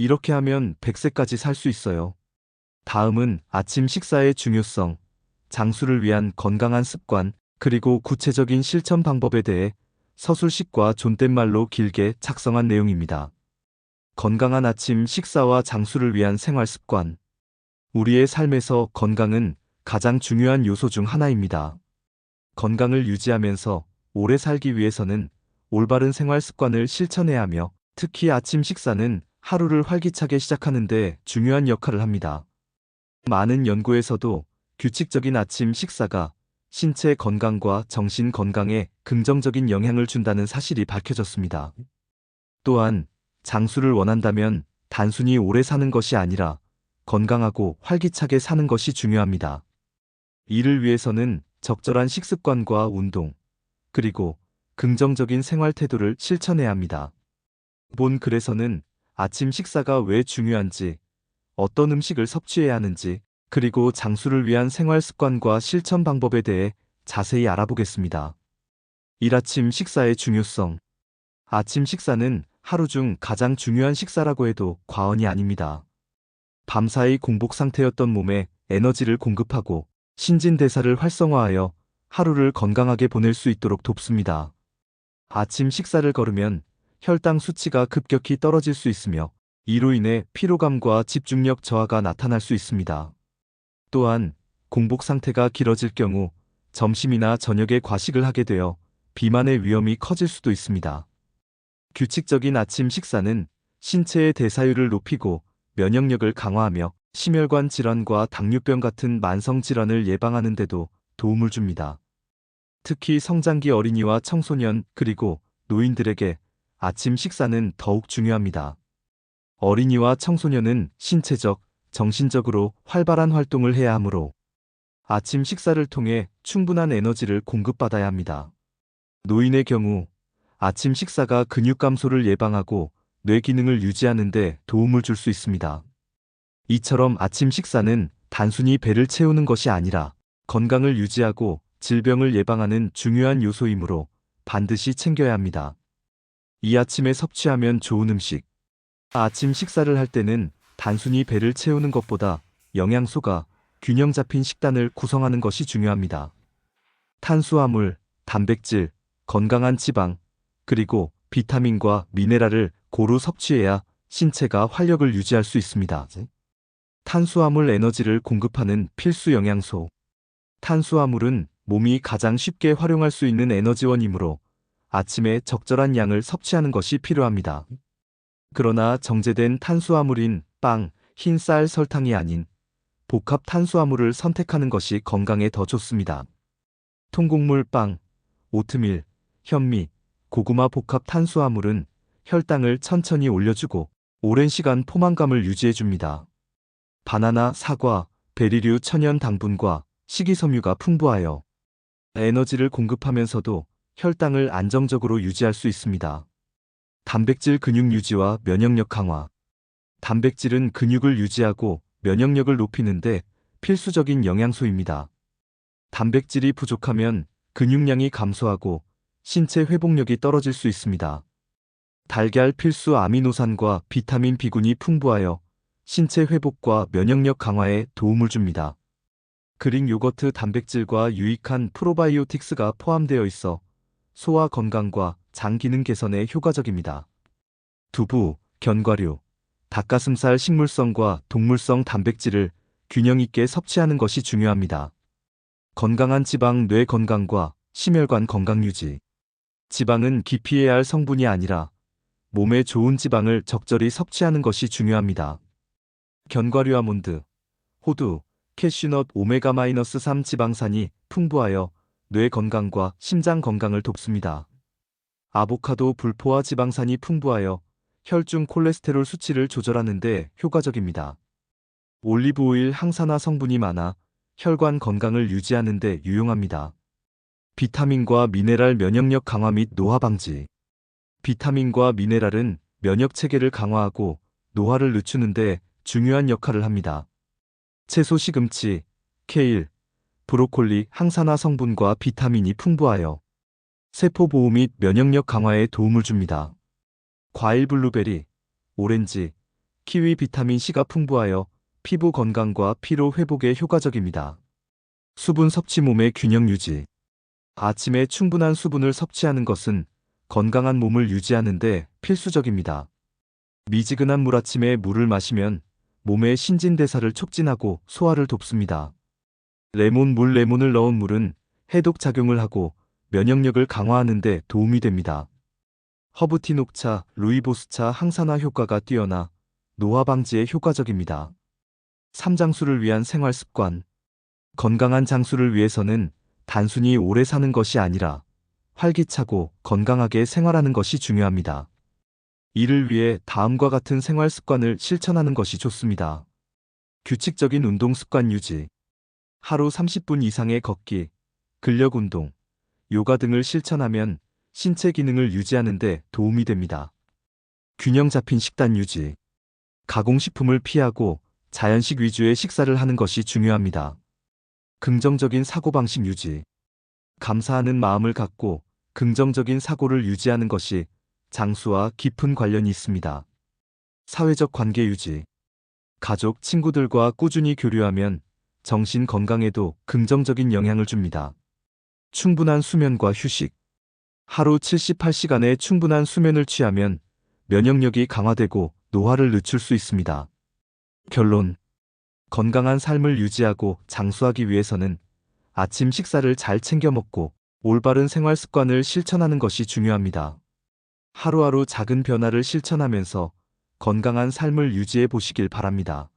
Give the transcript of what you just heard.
이렇게 하면 100세까지 살 수 있어요. 다음은 아침 식사의 중요성, 장수를 위한 건강한 습관, 그리고 구체적인 실천 방법에 대해 서술식과 존댓말로 길게 작성한 내용입니다. 건강한 아침 식사와 장수를 위한 생활 습관. 우리의 삶에서 건강은 가장 중요한 요소 중 하나입니다. 건강을 유지하면서 오래 살기 위해서는 올바른 생활 습관을 실천해야 하며, 특히 아침 식사는 하루를 활기차게 시작하는 데 중요한 역할을 합니다. 많은 연구에서도 규칙적인 아침 식사가 신체 건강과 정신 건강에 긍정적인 영향을 준다는 사실이 밝혀졌습니다. 또한 장수를 원한다면 단순히 오래 사는 것이 아니라 건강하고 활기차게 사는 것이 중요합니다. 이를 위해서는 적절한 식습관과 운동, 그리고 긍정적인 생활 태도를 실천해야 합니다. 본 글에서는 아침 식사가 왜 중요한지, 어떤 음식을 섭취해야 하는지, 그리고 장수를 위한 생활 습관과 실천 방법에 대해 자세히 알아보겠습니다. 일아침 식사의 중요성. 아침 식사는 하루 중 가장 중요한 식사라고 해도 과언이 아닙니다. 밤사이 공복 상태였던 몸에 에너지를 공급하고 신진대사를 활성화하여 하루를 건강하게 보낼 수 있도록 돕습니다. 아침 식사를 거르면 혈당 수치가 급격히 떨어질 수 있으며, 이로 인해 피로감과 집중력 저하가 나타날 수 있습니다. 또한 공복 상태가 길어질 경우 점심이나 저녁에 과식을 하게 되어 비만의 위험이 커질 수도 있습니다. 규칙적인 아침 식사는 신체의 대사율을 높이고 면역력을 강화하며 심혈관 질환과 당뇨병 같은 만성 질환을 예방하는 데도 도움을 줍니다. 특히 성장기 어린이와 청소년, 그리고 노인들에게 아침 식사는 더욱 중요합니다. 어린이와 청소년은 신체적, 정신적으로 활발한 활동을 해야 하므로 아침 식사를 통해 충분한 에너지를 공급받아야 합니다. 노인의 경우 아침 식사가 근육 감소를 예방하고 뇌 기능을 유지하는 데 도움을 줄 수 있습니다. 이처럼 아침 식사는 단순히 배를 채우는 것이 아니라 건강을 유지하고 질병을 예방하는 중요한 요소이므로 반드시 챙겨야 합니다. 이 아침에 섭취하면 좋은 음식. 아침 식사를 할 때는 단순히 배를 채우는 것보다 영양소가 균형 잡힌 식단을 구성하는 것이 중요합니다. 탄수화물, 단백질, 건강한 지방, 그리고 비타민과 미네랄을 고루 섭취해야 신체가 활력을 유지할 수 있습니다. 탄수화물 에너지를 공급하는 필수 영양소. 탄수화물은 몸이 가장 쉽게 활용할 수 있는 에너지원이므로 아침에 적절한 양을 섭취하는 것이 필요합니다. 그러나 정제된 탄수화물인 빵, 흰 쌀, 설탕이 아닌 복합 탄수화물을 선택하는 것이 건강에 더 좋습니다. 통곡물 빵, 오트밀, 현미, 고구마 복합 탄수화물은 혈당을 천천히 올려주고 오랜 시간 포만감을 유지해줍니다. 바나나, 사과, 베리류 천연 당분과 식이섬유가 풍부하여 에너지를 공급하면서도 혈당을 안정적으로 유지할 수 있습니다. 단백질 근육 유지와 면역력 강화. 단백질은 근육을 유지하고 면역력을 높이는데 필수적인 영양소입니다. 단백질이 부족하면 근육량이 감소하고 신체 회복력이 떨어질 수 있습니다. 달걀 필수 아미노산과 비타민 B군이 풍부하여 신체 회복과 면역력 강화에 도움을 줍니다. 그릭 요거트 단백질과 유익한 프로바이오틱스가 포함되어 있어 소화 건강과 장 기능 개선에 효과적입니다. 두부, 견과류, 닭가슴살 식물성과 동물성 단백질을 균형 있게 섭취하는 것이 중요합니다. 건강한 지방, 뇌 건강과 심혈관 건강 유지. 지방은 기피해야 할 성분이 아니라 몸에 좋은 지방을 적절히 섭취하는 것이 중요합니다. 견과류 아몬드, 호두, 캐슈넛 오메가-3 지방산이 풍부하여 뇌 건강과 심장 건강을 돕습니다. 아보카도 불포화 지방산이 풍부하여 혈중 콜레스테롤 수치를 조절하는 데 효과적입니다. 올리브 오일 항산화 성분이 많아 혈관 건강을 유지하는 데 유용합니다. 비타민과 미네랄 면역력 강화 및 노화 방지. 비타민과 미네랄은 면역 체계를 강화하고 노화를 늦추는 데 중요한 역할을 합니다. 채소 시금치, 케일, 브로콜리 항산화 성분과 비타민이 풍부하여 세포 보호 및 면역력 강화에 도움을 줍니다. 과일 블루베리, 오렌지, 키위 비타민 C가 풍부하여 피부 건강과 피로 회복에 효과적입니다. 수분 섭취 몸의 균형 유지. 아침에 충분한 수분을 섭취하는 것은 건강한 몸을 유지하는 데 필수적입니다. 미지근한 물 아침에 물을 마시면 몸의 신진대사를 촉진하고 소화를 돕습니다. 레몬을 넣은 물은 해독 작용을 하고 면역력을 강화하는 데 도움이 됩니다. 허브티 녹차, 루이보스차 항산화 효과가 뛰어나 노화 방지에 효과적입니다. 삼장수를 위한 생활 습관. 건강한 장수를 위해서는 단순히 오래 사는 것이 아니라 활기차고 건강하게 생활하는 것이 중요합니다. 이를 위해 다음과 같은 생활 습관을 실천하는 것이 좋습니다. 규칙적인 운동 습관 유지. 하루 30분 이상의 걷기, 근력 운동, 요가 등을 실천하면 신체 기능을 유지하는 데 도움이 됩니다. 균형 잡힌 식단 유지. 가공식품을 피하고 자연식 위주의 식사를 하는 것이 중요합니다. 긍정적인 사고방식 유지. 감사하는 마음을 갖고 긍정적인 사고를 유지하는 것이 장수와 깊은 관련이 있습니다. 사회적 관계 유지. 가족, 친구들과 꾸준히 교류하면 정신 건강에도 긍정적인 영향을 줍니다. 충분한 수면과 휴식. 하루 78시간의 충분한 수면을 취하면 면역력이 강화되고 노화를 늦출 수 있습니다. 결론. 건강한 삶을 유지하고 장수하기 위해서는 아침 식사를 잘 챙겨 먹고 올바른 생활 습관을 실천하는 것이 중요합니다. 하루하루 작은 변화를 실천하면서 건강한 삶을 유지해 보시길 바랍니다.